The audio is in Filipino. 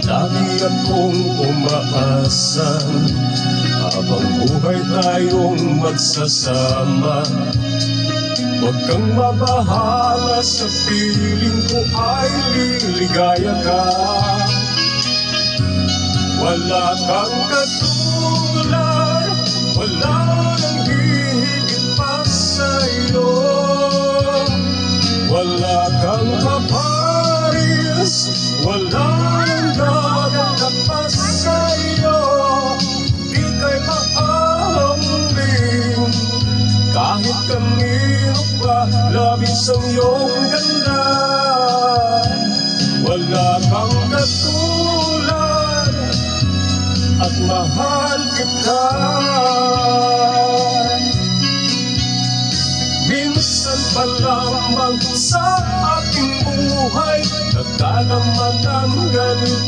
Lagi akong umaasa habang buhay tayong magsasama. Huwag kang mabahala sa piling ko ay liligaya ka. Wala kang katulad, wala nang hihigit pa sa'yo. Wala kang kaparis, wala nang gaganda pa sa'yo. Di kay maaaring kahit kanino pa labis ang iyong ganda. Wala kang katulad at mahal kita. Minsan pa lamang sa aking buhay nagdadama ng ganito.